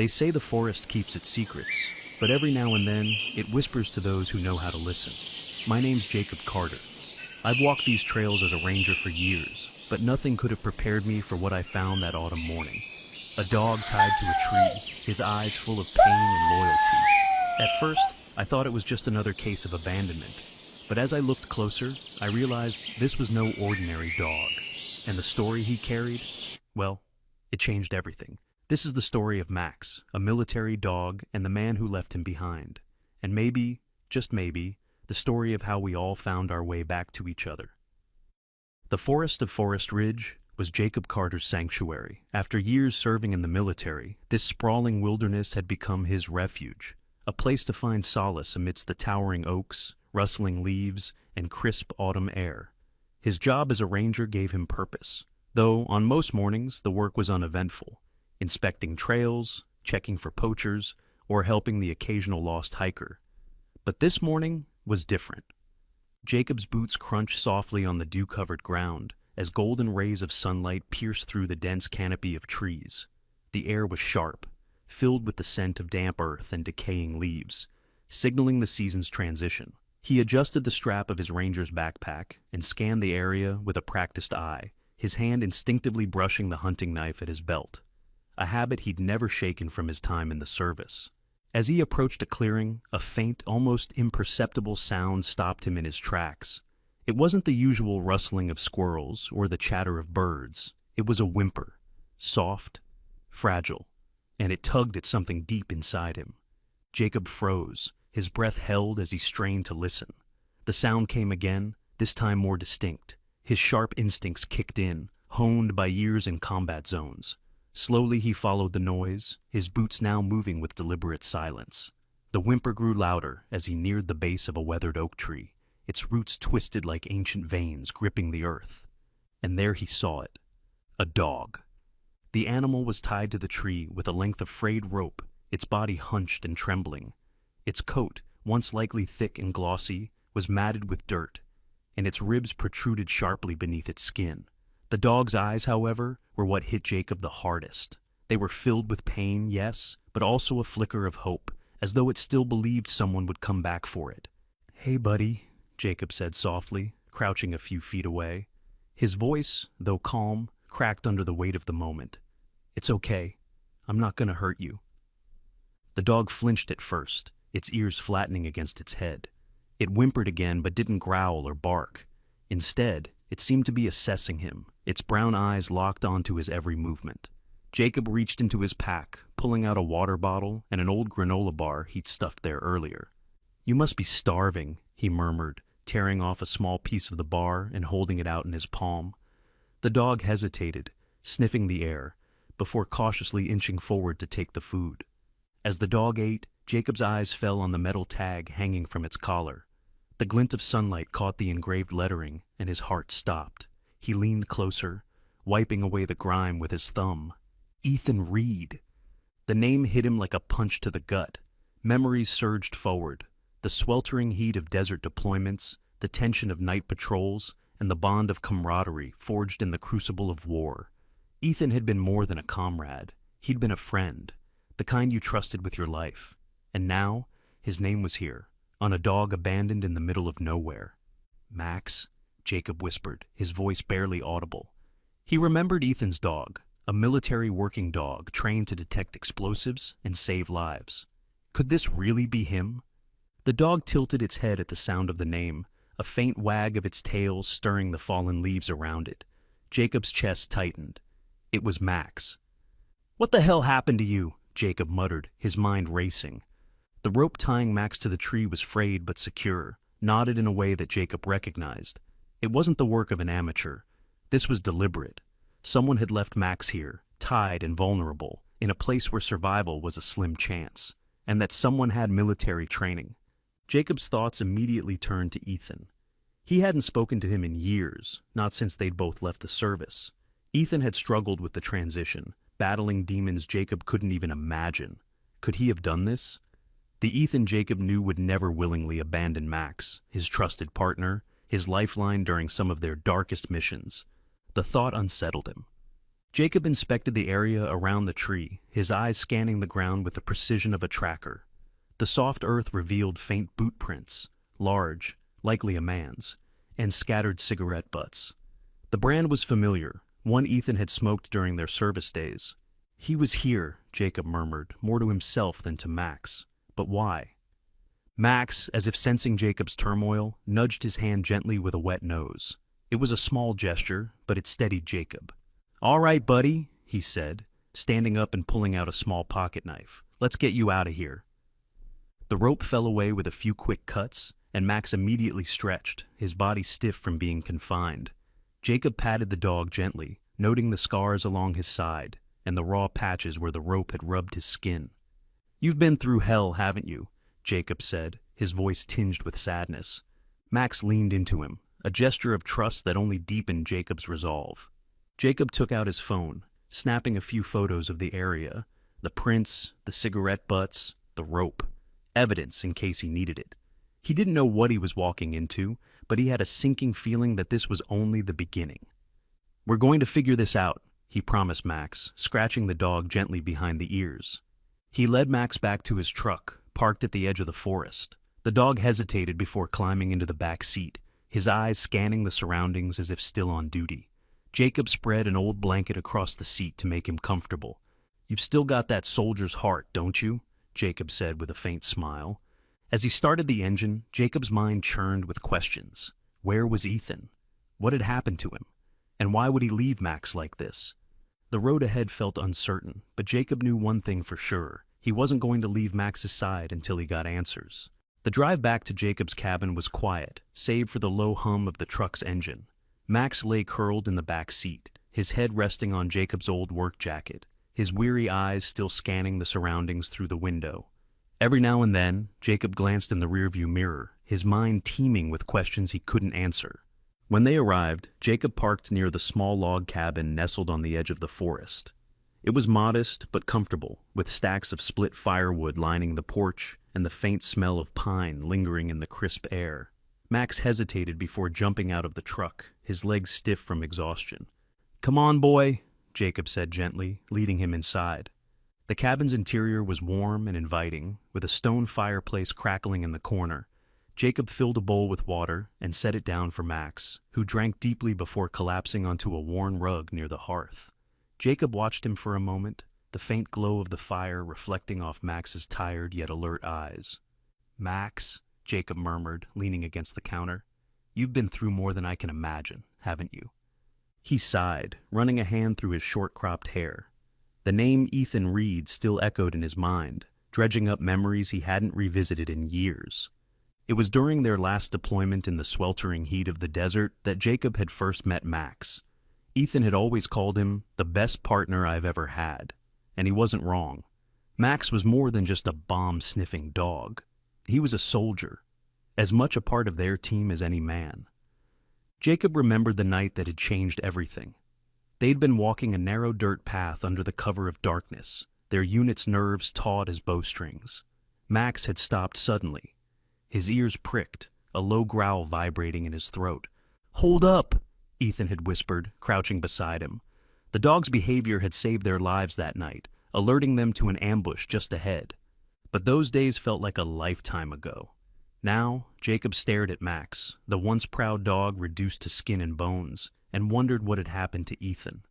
They say the forest keeps its secrets, but every now and then, it whispers to those who know how to listen. My name's Jacob Carter. I've walked these trails as a ranger for years, but nothing could have prepared me for what I found that autumn morning. A dog tied to a tree, his eyes full of pain and loyalty. At first, I thought it was just another case of abandonment, but as I looked closer, I realized this was no ordinary dog. And the story he carried, well, it changed everything. This is the story of Max, a military dog, and the man who left him behind. And maybe, just maybe, the story of how we all found our way back to each other. The forest of Forest Ridge was Jacob Carter's sanctuary. After years serving in the military, this sprawling wilderness had become his refuge, a place to find solace amidst the towering oaks, rustling leaves, and crisp autumn air. His job as a ranger gave him purpose, though on most mornings the work was uneventful, inspecting trails, checking for poachers, or helping the occasional lost hiker. But this morning was different. Jacob's boots crunched softly on the dew-covered ground as golden rays of sunlight pierced through the dense canopy of trees. The air was sharp, filled with the scent of damp earth and decaying leaves, signaling the season's transition. He adjusted the strap of his ranger's backpack and scanned the area with a practiced eye, his hand instinctively brushing the hunting knife at his belt, a habit he'd never shaken from his time in the service. As he approached a clearing, a faint, almost imperceptible sound stopped him in his tracks. It wasn't the usual rustling of squirrels or the chatter of birds. It was a whimper, soft, fragile, and it tugged at something deep inside him. Jacob froze, his breath held as he strained to listen. The sound came again, this time more distinct. His sharp instincts kicked in, honed by years in combat zones. Slowly he followed the noise, his boots now moving with deliberate silence. The whimper grew louder as he neared the base of a weathered oak tree, its roots twisted like ancient veins gripping the earth. And there he saw it. A dog. The animal was tied to the tree with a length of frayed rope, its body hunched and trembling. Its coat, once likely thick and glossy, was matted with dirt, and its ribs protruded sharply beneath its skin. The dog's eyes, however, were what hit Jacob the hardest. They were filled with pain, yes, but also a flicker of hope, as though it still believed someone would come back for it. "Hey, buddy," Jacob said softly, crouching a few feet away. His voice, though calm, cracked under the weight of the moment. "It's okay. I'm not gonna hurt you." The dog flinched at first, its ears flattening against its head. It whimpered again but didn't growl or bark. Instead, it seemed to be assessing him, its brown eyes locked onto his every movement. Jacob reached into his pack, pulling out a water bottle and an old granola bar he'd stuffed there earlier. "You must be starving," he murmured, tearing off a small piece of the bar and holding it out in his palm. The dog hesitated, sniffing the air, before cautiously inching forward to take the food. As the dog ate, Jacob's eyes fell on the metal tag hanging from its collar. The glint of sunlight caught the engraved lettering, and his heart stopped. He leaned closer, wiping away the grime with his thumb. Ethan Reed! The name hit him like a punch to the gut. Memories surged forward. The sweltering heat of desert deployments, the tension of night patrols, and the bond of camaraderie forged in the crucible of war. Ethan had been more than a comrade. He'd been a friend, the kind you trusted with your life. And now, his name was here, on a dog abandoned in the middle of nowhere. "Max," Jacob whispered, his voice barely audible. He remembered Ethan's dog, a military working dog trained to detect explosives and save lives. Could this really be him? The dog tilted its head at the sound of the name, a faint wag of its tail stirring the fallen leaves around it. Jacob's chest tightened. It was Max. "What the hell happened to you?" Jacob muttered, his mind racing. The rope tying Max to the tree was frayed but secure, knotted in a way that Jacob recognized. It wasn't the work of an amateur. This was deliberate. Someone had left Max here, tied and vulnerable, in a place where survival was a slim chance, and that someone had military training. Jacob's thoughts immediately turned to Ethan. He hadn't spoken to him in years, not since they'd both left the service. Ethan had struggled with the transition, battling demons Jacob couldn't even imagine. Could he have done this? The Ethan Jacob knew would never willingly abandon Max, his trusted partner, his lifeline during some of their darkest missions. The thought unsettled him. Jacob inspected the area around the tree, his eyes scanning the ground with the precision of a tracker. The soft earth revealed faint boot prints, large, likely a man's, and scattered cigarette butts. The brand was familiar, one Ethan had smoked during their service days. He was here, Jacob murmured, more to himself than to Max. But why? Max, as if sensing Jacob's turmoil, nudged his hand gently with a wet nose. It was a small gesture, but it steadied Jacob. "All right, buddy," he said, standing up and pulling out a small pocket knife. "Let's get you out of here." The rope fell away with a few quick cuts, and Max immediately stretched, his body stiff from being confined. Jacob patted the dog gently, noting the scars along his side and the raw patches where the rope had rubbed his skin. "You've been through hell, haven't you?" Jacob said, his voice tinged with sadness. Max leaned into him, a gesture of trust that only deepened Jacob's resolve. Jacob took out his phone, snapping a few photos of the area, the prints, the cigarette butts, the rope, evidence in case he needed it. He didn't know what he was walking into, but he had a sinking feeling that this was only the beginning. "We're going to figure this out," he promised Max, scratching the dog gently behind the ears. He led Max back to his truck, parked at the edge of the forest. The dog hesitated before climbing into the back seat, his eyes scanning the surroundings as if still on duty. Jacob spread an old blanket across the seat to make him comfortable. "You've still got that soldier's heart, don't you?" Jacob said with a faint smile. As he started the engine, Jacob's mind churned with questions. Where was Ethan? What had happened to him? And why would he leave Max like this? The road ahead felt uncertain, but Jacob knew one thing for sure. He wasn't going to leave Max's side until he got answers. The drive back to Jacob's cabin was quiet, save for the low hum of the truck's engine. Max lay curled in the back seat, his head resting on Jacob's old work jacket, his weary eyes still scanning the surroundings through the window. Every now and then, Jacob glanced in the rearview mirror, his mind teeming with questions he couldn't answer. When they arrived, Jacob parked near the small log cabin nestled on the edge of the forest. It was modest but comfortable, with stacks of split firewood lining the porch and the faint smell of pine lingering in the crisp air. Max hesitated before jumping out of the truck, his legs stiff from exhaustion. "Come on, boy," Jacob said gently, leading him inside. The cabin's interior was warm and inviting, with a stone fireplace crackling in the corner. Jacob filled a bowl with water and set it down for Max, who drank deeply before collapsing onto a worn rug near the hearth. Jacob watched him for a moment, the faint glow of the fire reflecting off Max's tired yet alert eyes. "Max," Jacob murmured, leaning against the counter, "you've been through more than I can imagine, haven't you?" He sighed, running a hand through his short-cropped hair. The name Ethan Reed still echoed in his mind, dredging up memories he hadn't revisited in years. It was during their last deployment in the sweltering heat of the desert that Jacob had first met Max. Ethan had always called him the best partner I've ever had, and he wasn't wrong. Max was more than just a bomb-sniffing dog. He was a soldier, as much a part of their team as any man. Jacob remembered the night that had changed everything. They'd been walking a narrow dirt path under the cover of darkness, their unit's nerves taut as bowstrings. Max had stopped suddenly. His ears pricked, a low growl vibrating in his throat. "Hold up!" Ethan had whispered, crouching beside him. The dog's behavior had saved their lives that night, alerting them to an ambush just ahead. But those days felt like a lifetime ago. Now, Jacob stared at Max, the once proud dog reduced to skin and bones, and wondered what had happened to Ethan.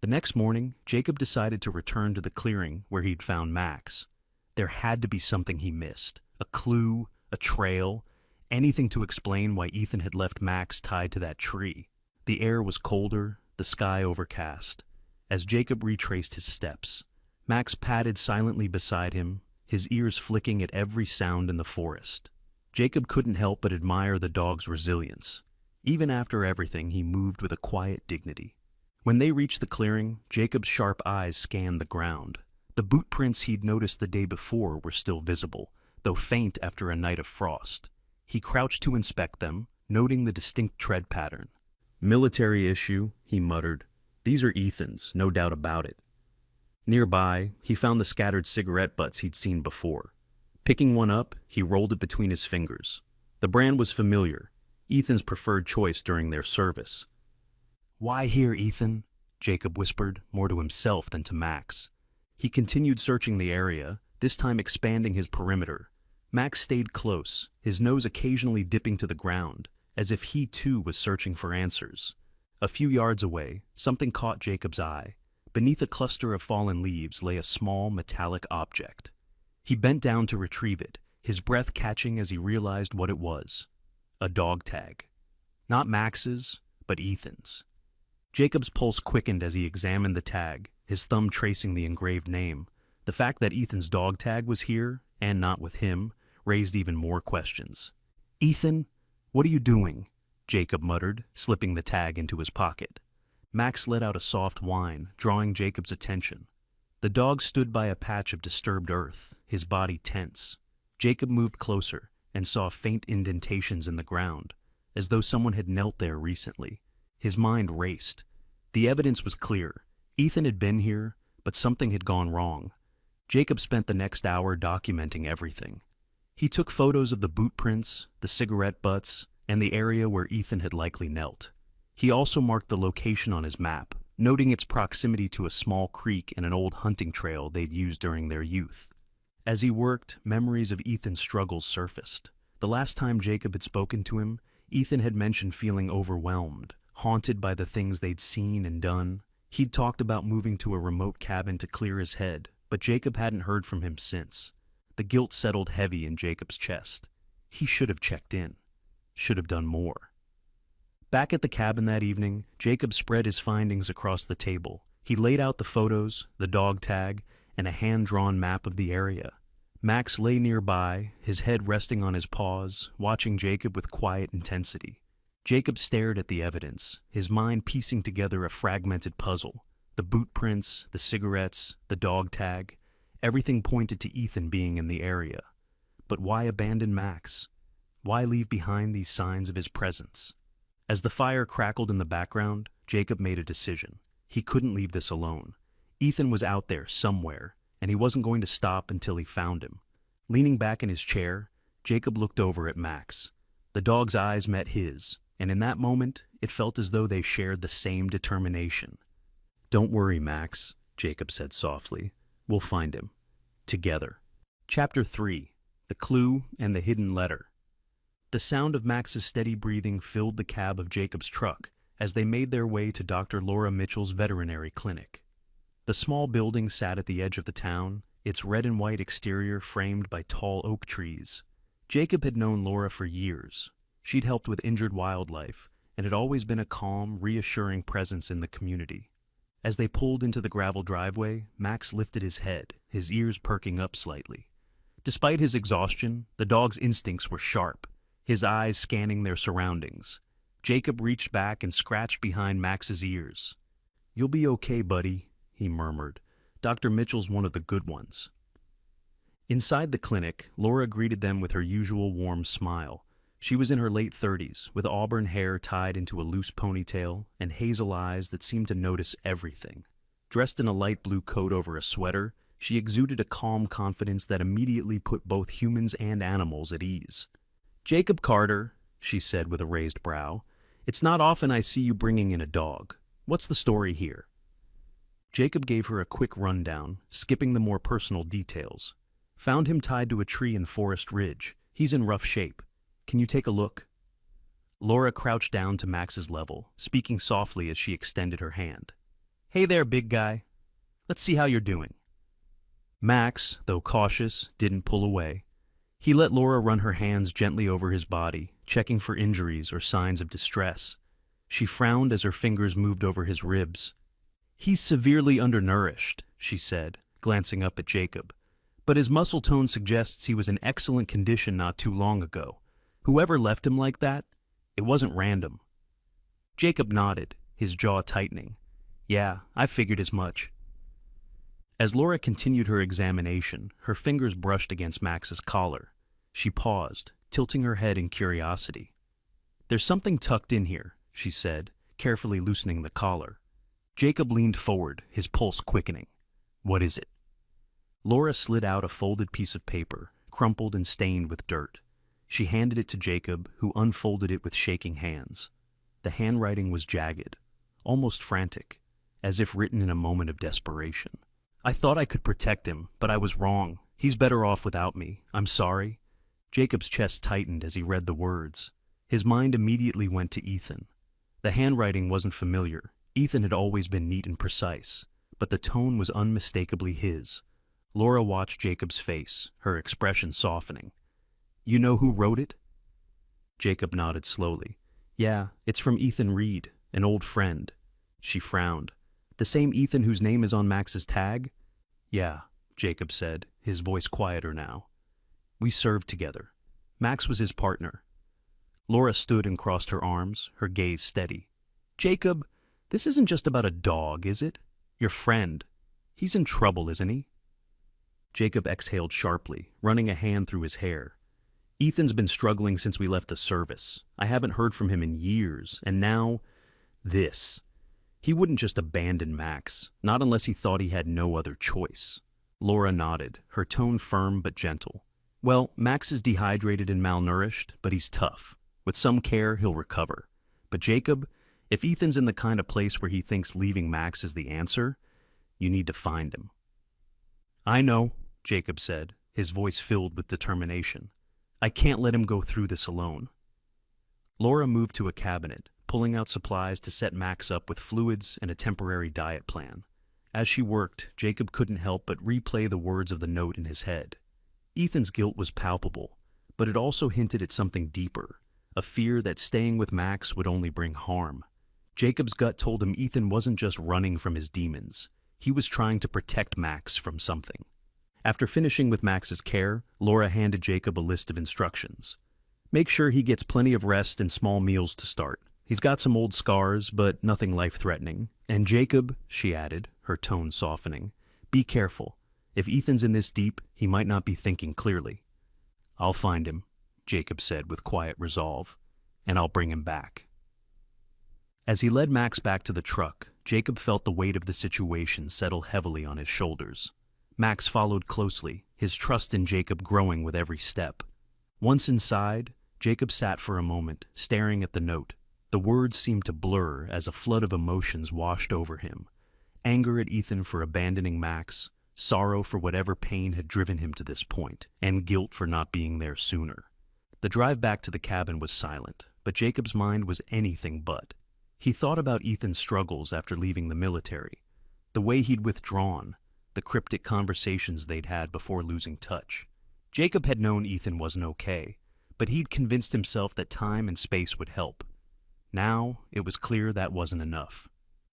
The next morning, Jacob decided to return to the clearing where he'd found Max. There had to be something he missed, a clue, a trail, anything to explain why Ethan had left Max tied to that tree. The air was colder, the sky overcast. As Jacob retraced his steps, Max padded silently beside him, his ears flicking at every sound in the forest. Jacob couldn't help but admire the dog's resilience. Even after everything, he moved with a quiet dignity. When they reached the clearing, Jacob's sharp eyes scanned the ground. The boot prints he'd noticed the day before were still visible, though faint after a night of frost. He crouched to inspect them, noting the distinct tread pattern. "Military issue," he muttered. "These are Ethan's, no doubt about it." Nearby, he found the scattered cigarette butts he'd seen before. Picking one up, he rolled it between his fingers. The brand was familiar, Ethan's preferred choice during their service. "Why here, Ethan?" Jacob whispered, more to himself than to Max. He continued searching the area, this time expanding his perimeter. Max stayed close, his nose occasionally dipping to the ground, as if he too was searching for answers. A few yards away, something caught Jacob's eye. Beneath a cluster of fallen leaves lay a small, metallic object. He bent down to retrieve it, his breath catching as he realized what it was. A dog tag. Not Max's, but Ethan's. Jacob's pulse quickened as he examined the tag, his thumb tracing the engraved name. The fact that Ethan's dog tag was here, and not with him, raised even more questions. "Ethan, what are you doing?" Jacob muttered, slipping the tag into his pocket. Max let out a soft whine, drawing Jacob's attention. The dog stood by a patch of disturbed earth, his body tense. Jacob moved closer and saw faint indentations in the ground, as though someone had knelt there recently. His mind raced. The evidence was clear. Ethan had been here, but something had gone wrong. Jacob spent the next hour documenting everything. He took photos of the boot prints, the cigarette butts, and the area where Ethan had likely knelt. He also marked the location on his map, noting its proximity to a small creek and an old hunting trail they'd used during their youth. As he worked, memories of Ethan's struggles surfaced. The last time Jacob had spoken to him, Ethan had mentioned feeling overwhelmed, haunted by the things they'd seen and done. He'd talked about moving to a remote cabin to clear his head, but Jacob hadn't heard from him since. The guilt settled heavy in Jacob's chest. He should have checked in. Should have done more. Back at the cabin that evening, Jacob spread his findings across the table. He laid out the photos, the dog tag, and a hand-drawn map of the area. Max lay nearby, his head resting on his paws, watching Jacob with quiet intensity. Jacob stared at the evidence, his mind piecing together a fragmented puzzle. The boot prints, the cigarettes, the dog tag, everything pointed to Ethan being in the area. But why abandon Max? Why leave behind these signs of his presence? As the fire crackled in the background, Jacob made a decision. He couldn't leave this alone. Ethan was out there somewhere, and he wasn't going to stop until he found him. Leaning back in his chair, Jacob looked over at Max. The dog's eyes met his, and in that moment, it felt as though they shared the same determination. "Don't worry, Max," Jacob said softly. "We'll find him. Together." Chapter 3. The Clue and the Hidden Letter. The sound of Max's steady breathing filled the cab of Jacob's truck as they made their way to Dr. Laura Mitchell's veterinary clinic. The small building sat at the edge of the town, its red and white exterior framed by tall oak trees. Jacob had known Laura for years. She'd helped with injured wildlife and had always been a calm, reassuring presence in the community. As they pulled into the gravel driveway, Max lifted his head, his ears perking up slightly. Despite his exhaustion, the dog's instincts were sharp, his eyes scanning their surroundings. Jacob reached back and scratched behind Max's ears. "You'll be okay, buddy," he murmured. "Dr. Mitchell's one of the good ones." Inside the clinic, Laura greeted them with her usual warm smile. She was in her late 30s, with auburn hair tied into a loose ponytail and hazel eyes that seemed to notice everything. Dressed in a light blue coat over a sweater, she exuded a calm confidence that immediately put both humans and animals at ease. "Jacob Carter," she said with a raised brow, "it's not often I see you bringing in a dog. What's the story here?" Jacob gave her a quick rundown, skipping the more personal details. "Found him tied to a tree in Forest Ridge. He's in rough shape. Can you take a look?" Laura crouched down to Max's level, speaking softly as she extended her hand. "Hey there, big guy. Let's see how you're doing." Max, though cautious, didn't pull away. He let Laura run her hands gently over his body, checking for injuries or signs of distress. She frowned as her fingers moved over his ribs. "He's severely undernourished," she said, glancing up at Jacob. "But his muscle tone suggests he was in excellent condition not too long ago. Whoever left him like that, it wasn't random." Jacob nodded, his jaw tightening. "Yeah, I figured as much." As Laura continued her examination, her fingers brushed against Max's collar. She paused, tilting her head in curiosity. "There's something tucked in here," she said, carefully loosening the collar. Jacob leaned forward, his pulse quickening. "What is it?" Laura slid out a folded piece of paper, crumpled and stained with dirt. She handed it to Jacob, who unfolded it with shaking hands. The handwriting was jagged, almost frantic, as if written in a moment of desperation. "I thought I could protect him, but I was wrong. He's better off without me. I'm sorry." Jacob's chest tightened as he read the words. His mind immediately went to Ethan. The handwriting wasn't familiar. Ethan had always been neat and precise, but the tone was unmistakably his. Laura watched Jacob's face, her expression softening. "You know who wrote it?" Jacob nodded slowly. "Yeah, it's from Ethan Reed, an old friend." She frowned. "The same Ethan whose name is on Max's tag?" "Yeah," Jacob said, his voice quieter now. "We served together. Max was his partner." Laura stood and crossed her arms, her gaze steady. "Jacob, this isn't just about a dog, is it? Your friend. He's in trouble, isn't he?" Jacob exhaled sharply, running a hand through his hair. "Ethan's been struggling since we left the service. I haven't heard from him in years, and now, this. He wouldn't just abandon Max, not unless he thought he had no other choice." Laura nodded, her tone firm but gentle. "Well, Max is dehydrated and malnourished, but he's tough. With some care, he'll recover. But Jacob, if Ethan's in the kind of place where he thinks leaving Max is the answer, you need to find him." "I know," Jacob said, his voice filled with determination. "I can't let him go through this alone." Laura moved to a cabinet, pulling out supplies to set Max up with fluids and a temporary diet plan. As she worked, Jacob couldn't help but replay the words of the note in his head. Ethan's guilt was palpable, but it also hinted at something deeper, a fear that staying with Max would only bring harm. Jacob's gut told him Ethan wasn't just running from his demons. He was trying to protect Max from something. After finishing with Max's care, Laura handed Jacob a list of instructions. "Make sure he gets plenty of rest and small meals to start. He's got some old scars, but nothing life-threatening. And Jacob," she added, her tone softening, "be careful. If Ethan's in this deep, he might not be thinking clearly." "I'll find him," Jacob said with quiet resolve, "and I'll bring him back." As he led Max back to the truck, Jacob felt the weight of the situation settle heavily on his shoulders. Max followed closely, his trust in Jacob growing with every step. Once inside, Jacob sat for a moment, staring at the note. The words seemed to blur as a flood of emotions washed over him. Anger at Ethan for abandoning Max, sorrow for whatever pain had driven him to this point, and guilt for not being there sooner. The drive back to the cabin was silent, but Jacob's mind was anything but. He thought about Ethan's struggles after leaving the military, the way he'd withdrawn, the cryptic conversations they'd had before losing touch. Jacob had known Ethan wasn't okay, but he'd convinced himself that time and space would help. Now, it was clear that wasn't enough.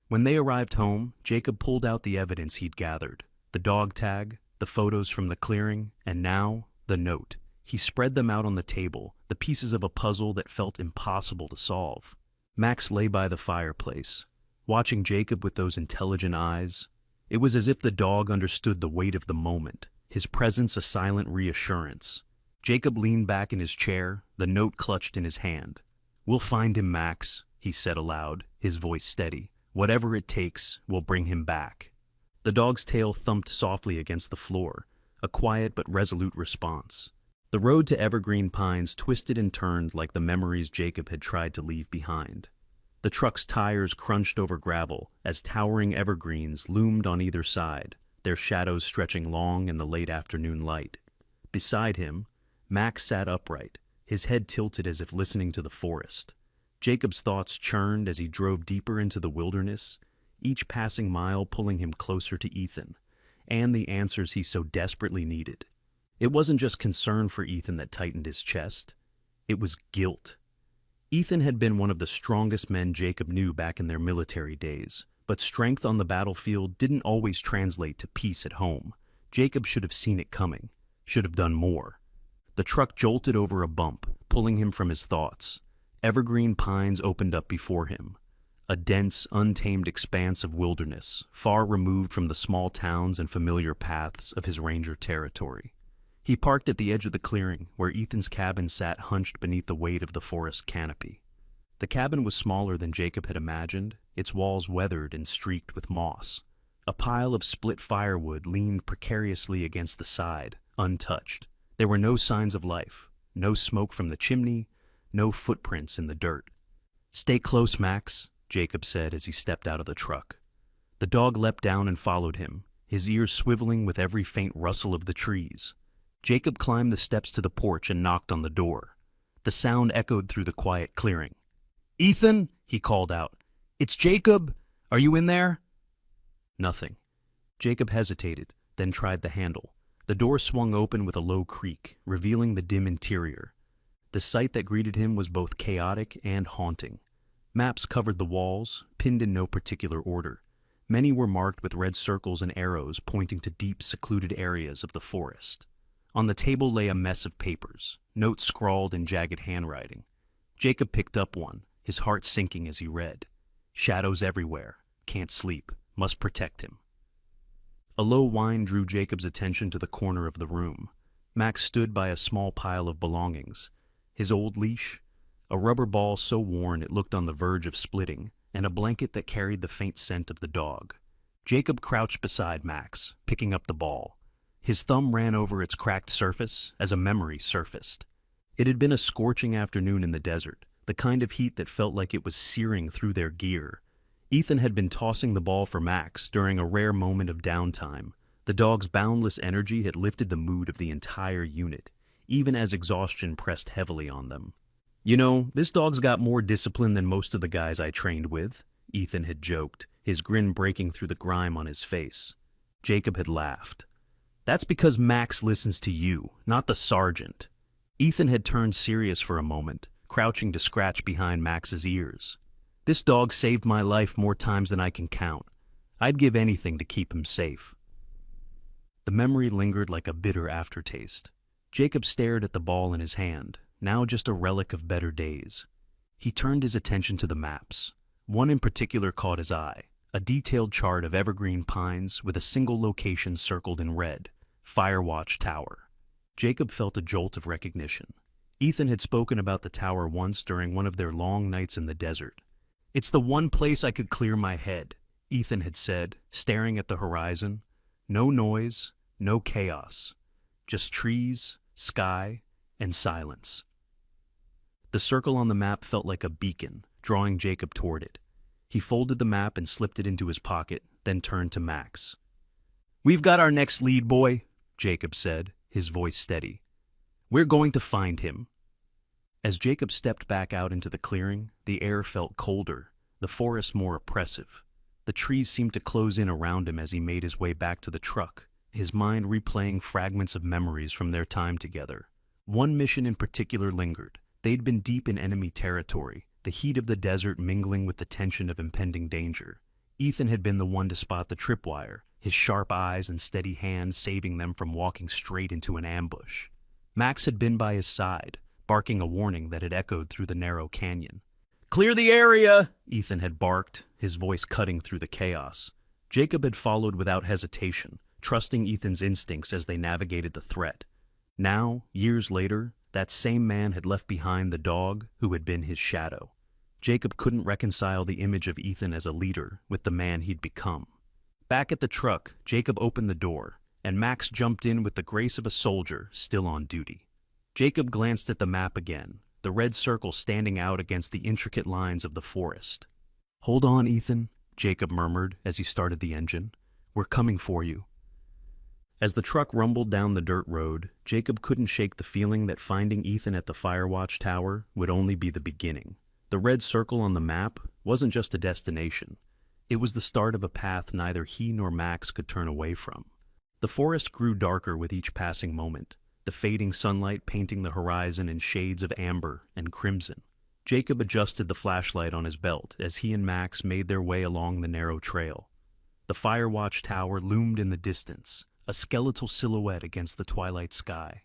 When they arrived home, Jacob pulled out the evidence he'd gathered, the dog tag, the photos from the clearing, and now, the note. He spread them out on the table, the pieces of a puzzle that felt impossible to solve. Max lay by the fireplace, watching Jacob with those intelligent eyes. It was as if the dog understood the weight of the moment, his presence a silent reassurance. Jacob leaned back in his chair, the note clutched in his hand. "We'll find him, Max," he said aloud, his voice steady. "Whatever it takes, we'll bring him back." The dog's tail thumped softly against the floor, a quiet but resolute response. The road to Evergreen Pines twisted and turned like the memories Jacob had tried to leave behind. The truck's tires crunched over gravel as towering evergreens loomed on either side, their shadows stretching long in the late afternoon light. Beside him, Max sat upright, his head tilted as if listening to the forest. Jacob's thoughts churned as he drove deeper into the wilderness, each passing mile pulling him closer to Ethan, and the answers he so desperately needed. It wasn't just concern for Ethan that tightened his chest. It was guilt. Ethan had been one of the strongest men Jacob knew back in their military days, but strength on the battlefield didn't always translate to peace at home. Jacob should have seen it coming, should have done more. The truck jolted over a bump, pulling him from his thoughts. Evergreen Pines opened up before him, a dense, untamed expanse of wilderness, far removed from the small towns and familiar paths of his ranger territory. He parked at the edge of the clearing, where Ethan's cabin sat hunched beneath the weight of the forest canopy. The cabin was smaller than Jacob had imagined, its walls weathered and streaked with moss. A pile of split firewood leaned precariously against the side, untouched. There were no signs of life, no smoke from the chimney, no footprints in the dirt. "Stay close, Max," Jacob said as he stepped out of the truck. The dog leapt down and followed him, his ears swiveling with every faint rustle of the trees. Jacob climbed the steps to the porch and knocked on the door. The sound echoed through the quiet clearing. "Ethan," he called out. "It's Jacob. Are you in there?" Nothing. Jacob hesitated, then tried the handle. The door swung open with a low creak, revealing the dim interior. The sight that greeted him was both chaotic and haunting. Maps covered the walls, pinned in no particular order. Many were marked with red circles and arrows pointing to deep, secluded areas of the forest. On the table lay a mess of papers, notes scrawled in jagged handwriting. Jacob picked up one, his heart sinking as he read. "Shadows everywhere. Can't sleep. Must protect him." A low whine drew Jacob's attention to the corner of the room. Max stood by a small pile of belongings. His old leash, a rubber ball so worn it looked on the verge of splitting, and a blanket that carried the faint scent of the dog. Jacob crouched beside Max, picking up the ball. His thumb ran over its cracked surface as a memory surfaced. It had been a scorching afternoon in the desert, the kind of heat that felt like it was searing through their gear. Ethan had been tossing the ball for Max during a rare moment of downtime. The dog's boundless energy had lifted the mood of the entire unit, even as exhaustion pressed heavily on them. "You know, this dog's got more discipline than most of the guys I trained with," Ethan had joked, his grin breaking through the grime on his face. Jacob had laughed. "That's because Max listens to you, not the sergeant." Ethan had turned serious for a moment, crouching to scratch behind Max's ears. "This dog saved my life more times than I can count. I'd give anything to keep him safe." The memory lingered like a bitter aftertaste. Jacob stared at the ball in his hand, now just a relic of better days. He turned his attention to the maps. One in particular caught his eye, a detailed chart of evergreen pines with a single location circled in red, Firewatch Tower. Jacob felt a jolt of recognition. Ethan had spoken about the tower once during one of their long nights in the desert. "It's the one place I could clear my head," Ethan had said, staring at the horizon. No noise, no chaos. Just trees, sky, and silence. The circle on the map felt like a beacon, drawing Jacob toward it. He folded the map and slipped it into his pocket, then turned to Max. "We've got our next lead, boy," Jacob said, his voice steady. "We're going to find him." As Jacob stepped back out into the clearing, the air felt colder, the forest more oppressive. The trees seemed to close in around him as he made his way back to the truck, his mind replaying fragments of memories from their time together. One mission in particular lingered. They'd been deep in enemy territory, the heat of the desert mingling with the tension of impending danger. Ethan had been the one to spot the tripwire, his sharp eyes and steady hand saving them from walking straight into an ambush. Max had been by his side, barking a warning that had echoed through the narrow canyon. "Clear the area!" Ethan had barked, his voice cutting through the chaos. Jacob had followed without hesitation, trusting Ethan's instincts as they navigated the threat. Now, years later, that same man had left behind the dog who had been his shadow. Jacob couldn't reconcile the image of Ethan as a leader with the man he'd become. Back at the truck, Jacob opened the door, and Max jumped in with the grace of a soldier still on duty. Jacob glanced at the map again, the red circle standing out against the intricate lines of the forest. "Hold on, Ethan," Jacob murmured as he started the engine. "We're coming for you." As the truck rumbled down the dirt road, Jacob couldn't shake the feeling that finding Ethan at the Firewatch Tower would only be the beginning. The red circle on the map wasn't just a destination. It was the start of a path neither he nor Max could turn away from. The forest grew darker with each passing moment, the fading sunlight painting the horizon in shades of amber and crimson. Jacob adjusted the flashlight on his belt as he and Max made their way along the narrow trail. The Firewatch Tower loomed in the distance, a skeletal silhouette against the twilight sky.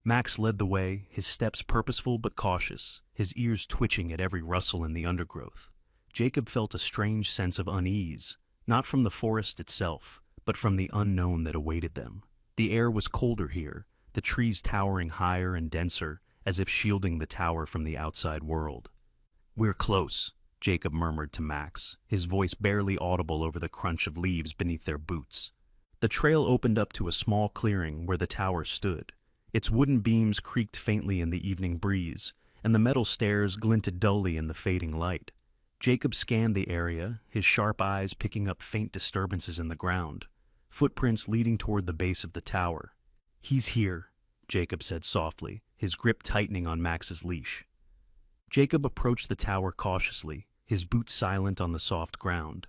Max led the way, his steps purposeful but cautious, his ears twitching at every rustle in the undergrowth. Jacob felt a strange sense of unease, not from the forest itself, but from the unknown that awaited them. The air was colder here, the trees towering higher and denser, as if shielding the tower from the outside world. "We're close," Jacob murmured to Max, his voice barely audible over the crunch of leaves beneath their boots. The trail opened up to a small clearing where the tower stood. Its wooden beams creaked faintly in the evening breeze, and the metal stairs glinted dully in the fading light. Jacob scanned the area, his sharp eyes picking up faint disturbances in the ground, footprints leading toward the base of the tower. "He's here," Jacob said softly, his grip tightening on Max's leash. Jacob approached the tower cautiously, his boots silent on the soft ground.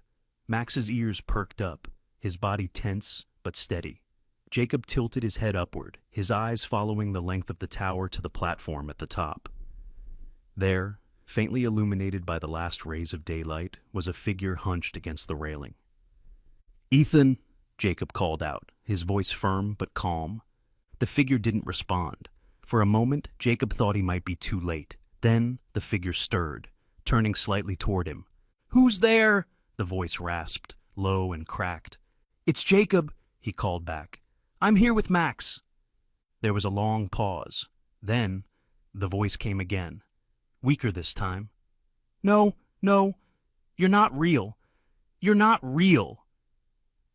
Max's ears perked up, his body tense but steady. Jacob tilted his head upward, his eyes following the length of the tower to the platform at the top. There, faintly illuminated by the last rays of daylight, was a figure hunched against the railing. "Ethan!" Jacob called out, his voice firm but calm. The figure didn't respond. For a moment, Jacob thought he might be too late. Then, the figure stirred, turning slightly toward him. "Who's there?" the voice rasped, low and cracked. "It's Jacob," he called back. "I'm here with Max." There was a long pause. Then, the voice came again, weaker this time. No, you're not real. You're not real."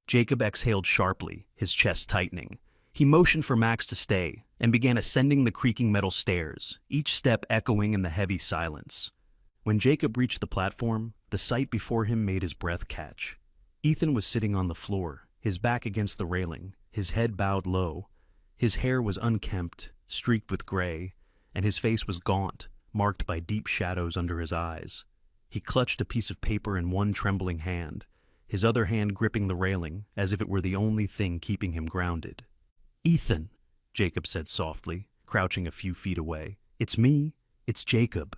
Jacob exhaled sharply, his chest tightening. He motioned for Max to stay and began ascending the creaking metal stairs, each step echoing in the heavy silence. When Jacob reached the platform, the sight before him made his breath catch. Ethan was sitting on the floor, his back against the railing, his head bowed low. His hair was unkempt, streaked with gray, and his face was gaunt, marked by deep shadows under his eyes. He clutched a piece of paper in one trembling hand, his other hand gripping the railing as if it were the only thing keeping him grounded. "Ethan," Jacob said softly, crouching a few feet away. "It's me. It's Jacob."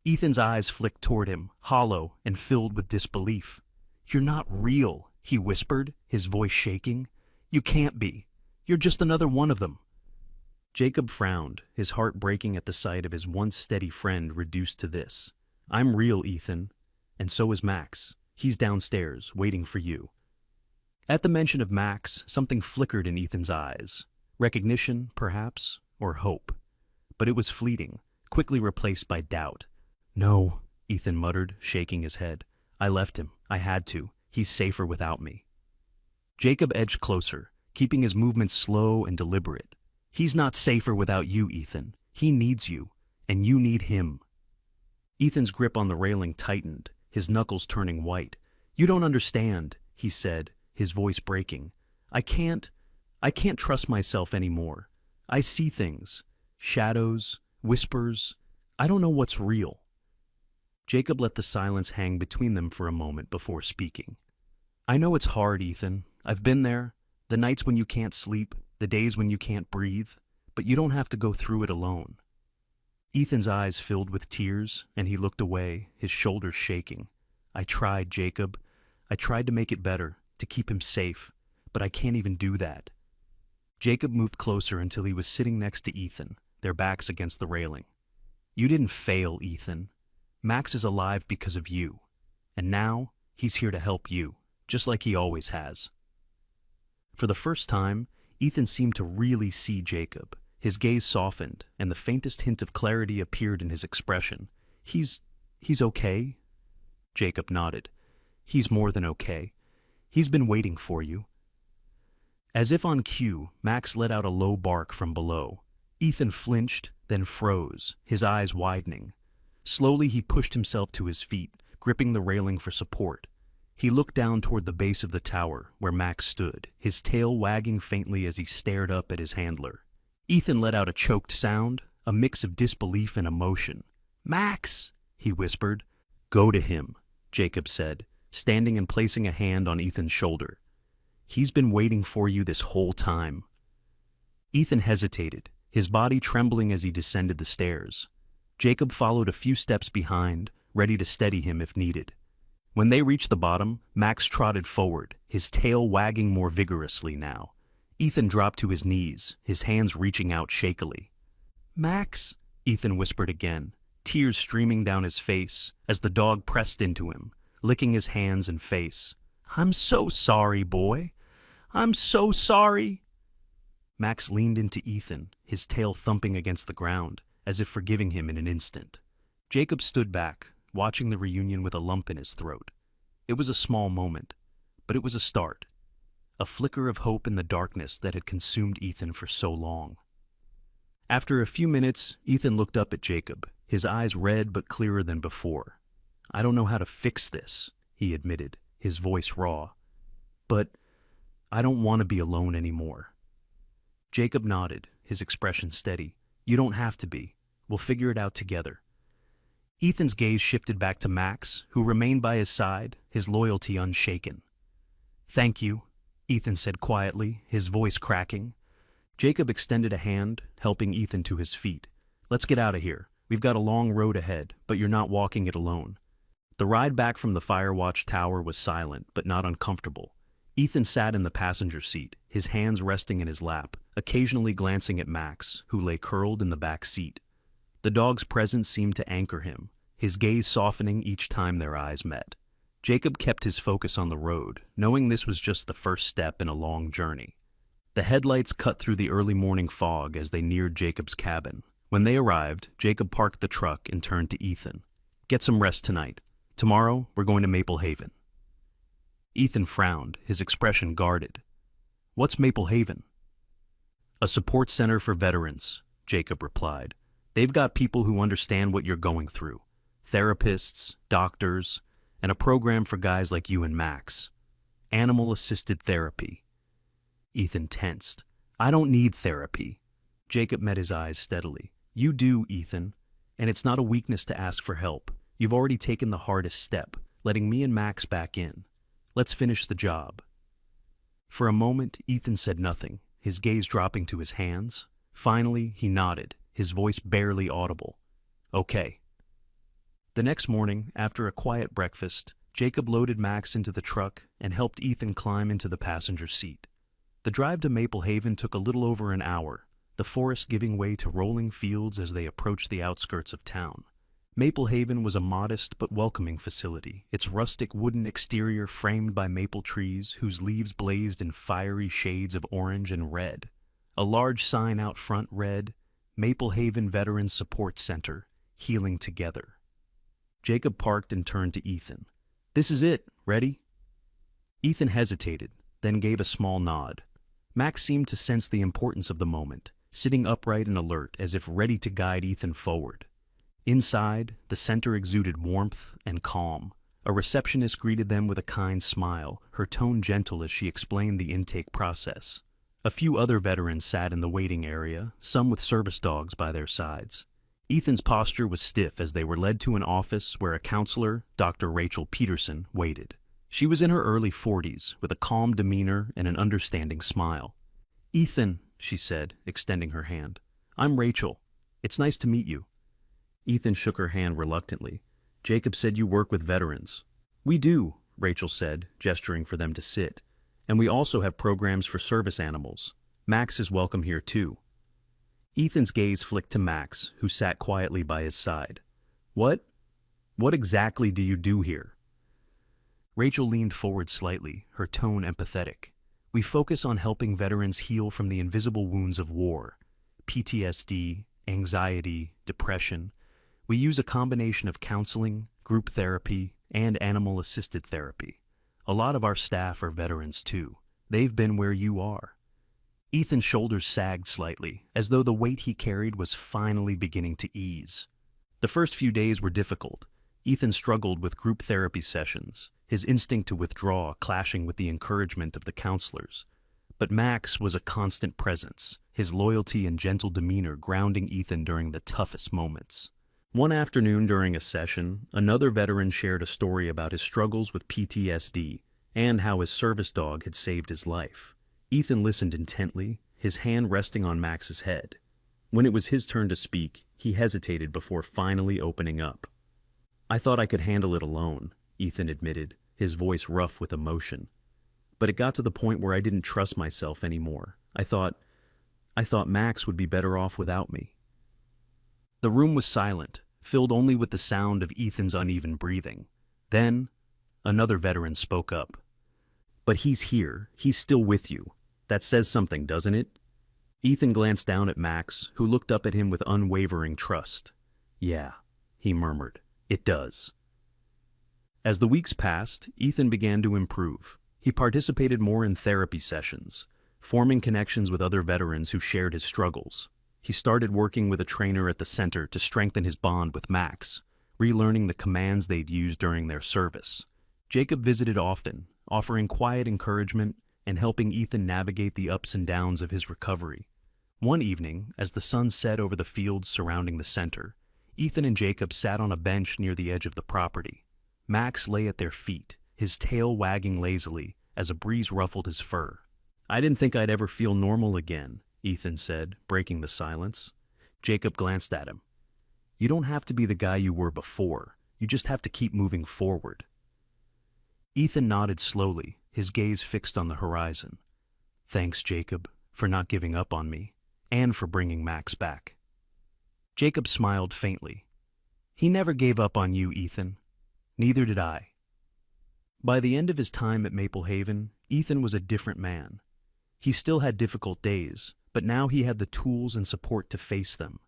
Ethan's eyes flicked toward him, hollow and filled with disbelief. "You're not real," he whispered, his voice shaking. "You can't be. You're just another one of them." Jacob frowned, his heart breaking at the sight of his once steady friend reduced to this. "I'm real, Ethan. And so is Max. He's downstairs, waiting for you." At the mention of Max, something flickered in Ethan's eyes. Recognition, perhaps, or hope. But it was fleeting, quickly replaced by doubt. "No," Ethan muttered, shaking his head. "I left him. I had to. He's safer without me." Jacob edged closer, keeping his movements slow and deliberate. "He's not safer without you, Ethan. He needs you, and you need him." Ethan's grip on the railing tightened, his knuckles turning white. "You don't understand," he said, his voice breaking. I can't trust myself anymore. I see things, shadows, whispers. I don't know what's real." Jacob let the silence hang between them for a moment before speaking. "I know it's hard, Ethan. I've been there. The nights when you can't sleep, the days when you can't breathe, but you don't have to go through it alone." Ethan's eyes filled with tears, and he looked away, his shoulders shaking. "I tried, Jacob. I tried to make it better, to keep him safe, but I can't even do that." Jacob moved closer until he was sitting next to Ethan, their backs against the railing. "You didn't fail, Ethan. Max is alive because of you, and now he's here to help you, just like he always has." For the first time, Ethan seemed to really see Jacob. His gaze softened, and the faintest hint of clarity appeared in his expression. He's okay?" Jacob nodded. "He's more than okay. He's been waiting for you." As if on cue, Max let out a low bark from below. Ethan flinched, then froze, his eyes widening. Slowly he pushed himself to his feet, gripping the railing for support. He looked down toward the base of the tower, where Max stood, his tail wagging faintly as he stared up at his handler. Ethan let out a choked sound, a mix of disbelief and emotion. "Max!" he whispered. "Go to him," Jacob said, standing and placing a hand on Ethan's shoulder. "He's been waiting for you this whole time." Ethan hesitated, his body trembling as he descended the stairs. Jacob followed a few steps behind, ready to steady him if needed. When they reached the bottom, Max trotted forward, his tail wagging more vigorously now. Ethan dropped to his knees, his hands reaching out shakily. "Max," Ethan whispered again, tears streaming down his face as the dog pressed into him, licking his hands and face. "I'm so sorry, boy. I'm so sorry." Max leaned into Ethan, his tail thumping against the ground, as if forgiving him in an instant. Jacob stood back, watching the reunion with a lump in his throat. It was a small moment, but it was a start. A flicker of hope in the darkness that had consumed Ethan for so long. After a few minutes, Ethan looked up at Jacob, his eyes red but clearer than before. I don't know how to fix this, he admitted, his voice raw. But I don't want to be alone anymore. Jacob nodded, his expression steady. You don't have to be. We'll figure it out together. Ethan's gaze shifted back to Max, who remained by his side, his loyalty unshaken. Thank you, Ethan said quietly, his voice cracking. Jacob extended a hand, helping Ethan to his feet. Let's get out of here. We've got a long road ahead, but you're not walking it alone. The ride back from the Firewatch Tower was silent, but not uncomfortable. Ethan sat in the passenger seat, his hands resting in his lap, occasionally glancing at Max, who lay curled in the back seat. The dog's presence seemed to anchor him, his gaze softening each time their eyes met. Jacob kept his focus on the road, knowing this was just the first step in a long journey. The headlights cut through the early morning fog as they neared Jacob's cabin. When they arrived, Jacob parked the truck and turned to Ethan. Get some rest tonight. Tomorrow, we're going to Maple Haven. Ethan frowned, his expression guarded. What's Maple Haven? A support center for veterans, Jacob replied. They've got people who understand what you're going through. Therapists, doctors, and a program for guys like you and Max. Animal-assisted therapy. Ethan tensed. I don't need therapy. Jacob met his eyes steadily. You do, Ethan, and it's not a weakness to ask for help. You've already taken the hardest step, letting me and Max back in. Let's finish the job. For a moment, Ethan said nothing, his gaze dropping to his hands. Finally, he nodded, his voice barely audible. Okay. The next morning, after a quiet breakfast, Jacob loaded Max into the truck and helped Ethan climb into the passenger seat. The drive to Maple Haven took a little over an hour, the forest giving way to rolling fields as they approached the outskirts of town. Maple Haven was a modest but welcoming facility, its rustic wooden exterior framed by maple trees whose leaves blazed in fiery shades of orange and red. A large sign out front read, Maple Haven Veterans Support Center, Healing Together. Jacob parked and turned to Ethan. This is it, ready? Ethan hesitated, then gave a small nod. Max seemed to sense the importance of the moment, sitting upright and alert as if ready to guide Ethan forward. Inside, the center exuded warmth and calm. A receptionist greeted them with a kind smile, her tone gentle as she explained the intake process. A few other veterans sat in the waiting area, some with service dogs by their sides. Ethan's posture was stiff as they were led to an office where a counselor, Dr. Rachel Peterson, waited. She was in her early 40s, with a calm demeanor and an understanding smile. Ethan, she said, extending her hand. I'm Rachel. It's nice to meet you. Ethan shook her hand reluctantly. Jacob said you work with veterans. We do, Rachel said, gesturing for them to sit. And we also have programs for service animals. Max is welcome here too. Ethan's gaze flicked to Max, who sat quietly by his side. What exactly do you do here? Rachel leaned forward slightly, her tone empathetic. We focus on helping veterans heal from the invisible wounds of war. PTSD, anxiety, depression. We use a combination of counseling, group therapy, and animal-assisted therapy. A lot of our staff are veterans too. They've been where you are. Ethan's shoulders sagged slightly, as though the weight he carried was finally beginning to ease. The first few days were difficult. Ethan struggled with group therapy sessions, his instinct to withdraw clashing with the encouragement of the counselors. But Max was a constant presence, his loyalty and gentle demeanor grounding Ethan during the toughest moments. One afternoon during a session, another veteran shared a story about his struggles with PTSD and how his service dog had saved his life. Ethan listened intently, his hand resting on Max's head. When it was his turn to speak, he hesitated before finally opening up. I thought I could handle it alone, Ethan admitted, his voice rough with emotion. But it got to the point where I didn't trust myself anymore. I thought Max would be better off without me. The room was silent, filled only with the sound of Ethan's uneven breathing. Then, another veteran spoke up. But he's here. He's still with you. That says something, doesn't it? Ethan glanced down at Max, who looked up at him with unwavering trust. Yeah, he murmured. It does. As the weeks passed, Ethan began to improve. He participated more in therapy sessions, forming connections with other veterans who shared his struggles. He started working with a trainer at the center to strengthen his bond with Max, relearning the commands they'd used during their service. Jacob visited often, offering quiet encouragement and helping Ethan navigate the ups and downs of his recovery. One evening, as the sun set over the fields surrounding the center, Ethan and Jacob sat on a bench near the edge of the property. Max lay at their feet, his tail wagging lazily as a breeze ruffled his fur. "I didn't think I'd ever feel normal again," Ethan said, breaking the silence. Jacob glanced at him. "You don't have to be the guy you were before. You just have to keep moving forward." Ethan nodded slowly, his gaze fixed on the horizon. "Thanks, Jacob, for not giving up on me, and for bringing Max back." Jacob smiled faintly. "He never gave up on you, Ethan. Neither did I." By the end of his time at Maple Haven, Ethan was a different man. He still had difficult days, but now he had the tools and support to face them.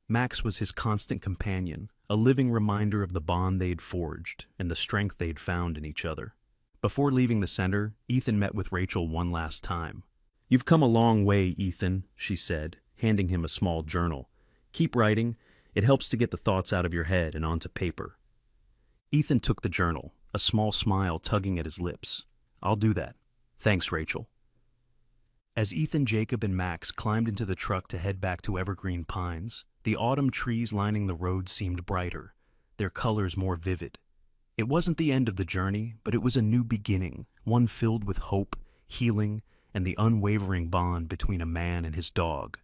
Max was his constant companion, a living reminder of the bond they'd forged and the strength they'd found in each other. Before leaving the center, Ethan met with Rachel one last time. "You've come a long way, Ethan," she said, handing him a small journal. "Keep writing. It helps to get the thoughts out of your head and onto paper." Ethan took the journal, a small smile tugging at his lips. "I'll do that. Thanks, Rachel." As Ethan, Jacob, and Max climbed into the truck to head back to Evergreen Pines, the autumn trees lining the road seemed brighter, their colors more vivid. It wasn't the end of the journey, but it was a new beginning, one filled with hope, healing, and the unwavering bond between a man and his dog.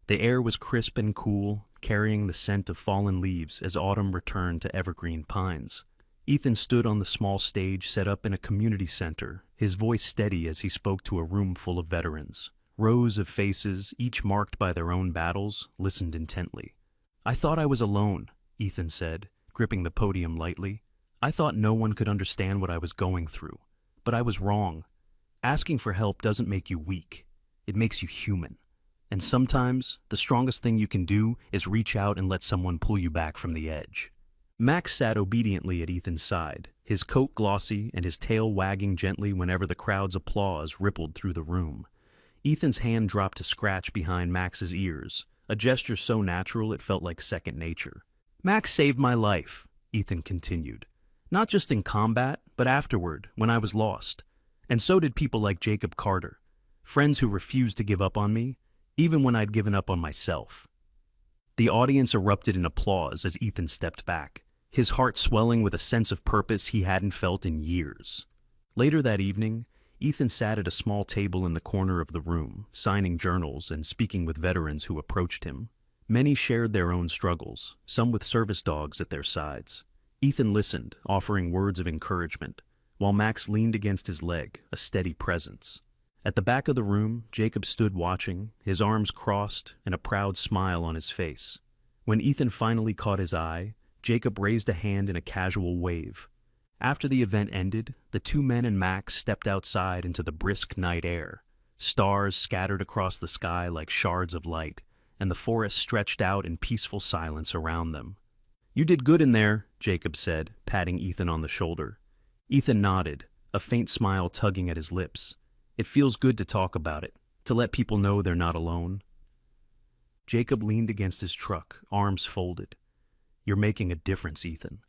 The air was crisp and cool, carrying the scent of fallen leaves as autumn returned to Evergreen Pines. Ethan stood on the small stage set up in a community center, his voice steady as he spoke to a room full of veterans. Rows of faces, each marked by their own battles, listened intently. "I thought I was alone," Ethan said, gripping the podium lightly. "I thought no one could understand what I was going through. But I was wrong. Asking for help doesn't make you weak. It makes you human. And sometimes, the strongest thing you can do is reach out and let someone pull you back from the edge." Max sat obediently at Ethan's side, his coat glossy and his tail wagging gently whenever the crowd's applause rippled through the room. Ethan's hand dropped to scratch behind Max's ears, a gesture so natural it felt like second nature. "Max saved my life," Ethan continued. "Not just in combat, but afterward, when I was lost. And so did people like Jacob Carter, friends who refused to give up on me, even when I'd given up on myself." The audience erupted in applause as Ethan stepped back, his heart swelling with a sense of purpose he hadn't felt in years. Later that evening, Ethan sat at a small table in the corner of the room, signing journals and speaking with veterans who approached him. Many shared their own struggles, some with service dogs at their sides. Ethan listened, offering words of encouragement, while Max leaned against his leg, a steady presence. At the back of the room, Jacob stood watching, his arms crossed and a proud smile on his face. When Ethan finally caught his eye, Jacob raised a hand in a casual wave. After the event ended, the two men and Max stepped outside into the brisk night air. Stars scattered across the sky like shards of light, and the forest stretched out in peaceful silence around them. "You did good in there," Jacob said, patting Ethan on the shoulder. Ethan nodded, a faint smile tugging at his lips. "It feels good to talk about it, to let people know they're not alone." Jacob leaned against his truck, arms folded. "You're making a difference, Ethan.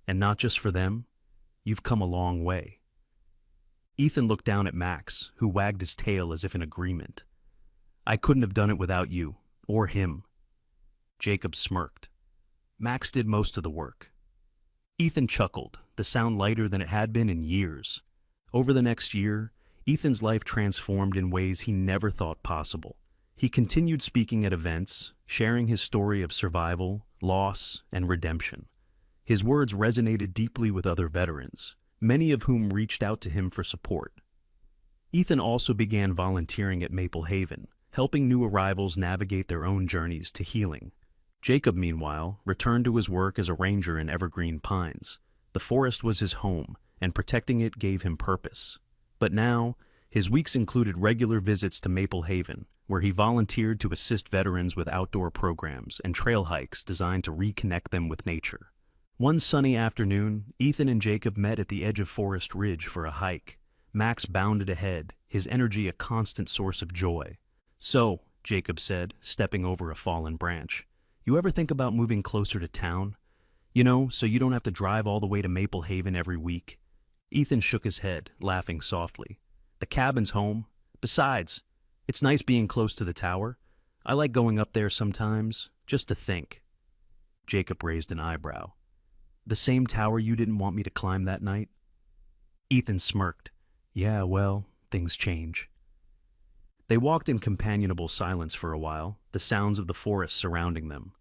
And not just for them. You've come a long way." Ethan looked down at Max, who wagged his tail as if in agreement. "I couldn't have done it without you, or him." Jacob smirked. "Max did most of the work." Ethan chuckled, the sound lighter than it had been in years. Over the next year, Ethan's life transformed in ways he never thought possible. He continued speaking at events, sharing his story of survival, loss, and redemption. His words resonated deeply with other veterans, many of whom reached out to him for support. Ethan also began volunteering at Maple Haven, helping new arrivals navigate their own journeys to healing. Jacob, meanwhile, returned to his work as a ranger in Evergreen Pines. The forest was his home, and protecting it gave him purpose. But now, his weeks included regular visits to Maple Haven, where he volunteered to assist veterans with outdoor programs and trail hikes designed to reconnect them with nature. One sunny afternoon, Ethan and Jacob met at the edge of Forest Ridge for a hike. Max bounded ahead, his energy a constant source of joy. "So," Jacob said, stepping over a fallen branch, "you ever think about moving closer to town? So you don't have to drive all the way to Maple Haven every week. Ethan shook his head, laughing softly. The cabin's home. Besides, it's nice being close to the tower. I like going up there sometimes, just to think. Jacob raised an eyebrow. The same tower you didn't want me to climb that night? Ethan smirked. Yeah, well, things change. They walked in companionable silence for a while, the sounds of the forest surrounding them.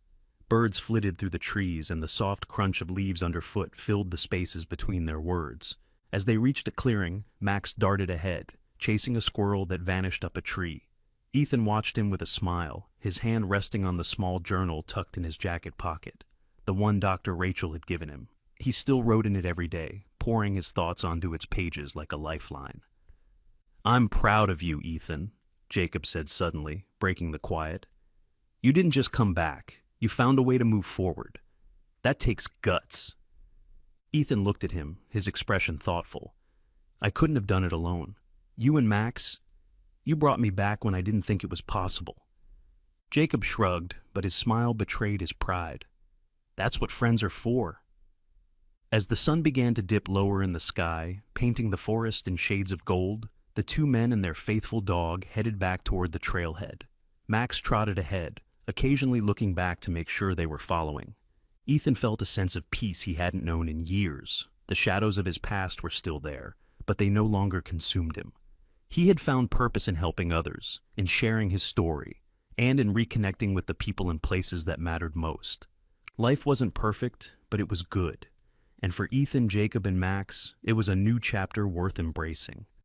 Birds flitted through the trees, and the soft crunch of leaves underfoot filled the spaces between their words. As they reached a clearing, Max darted ahead, chasing a squirrel that vanished up a tree. Ethan watched him with a smile, his hand resting on the small journal tucked in his jacket pocket, the one Dr. Rachel had given him. He still wrote in it every day, pouring his thoughts onto its pages like a lifeline. I'm proud of you, Ethan, Jacob said suddenly, breaking the quiet. You didn't just come back. You found a way to move forward. That takes guts. Ethan looked at him, his expression thoughtful. I couldn't have done it alone. You and Max, you brought me back when I didn't think it was possible. Jacob shrugged, but his smile betrayed his pride. That's what friends are for. As the sun began to dip lower in the sky, painting the forest in shades of gold, the two men and their faithful dog headed back toward the trailhead. Max trotted ahead, occasionally looking back to make sure they were following. Ethan felt a sense of peace he hadn't known in years. The shadows of his past were still there, but they no longer consumed him. He had found purpose in helping others, in sharing his story, and in reconnecting with the people and places that mattered most. Life wasn't perfect, but it was good. And for Ethan, Jacob, and Max, it was a new chapter worth embracing.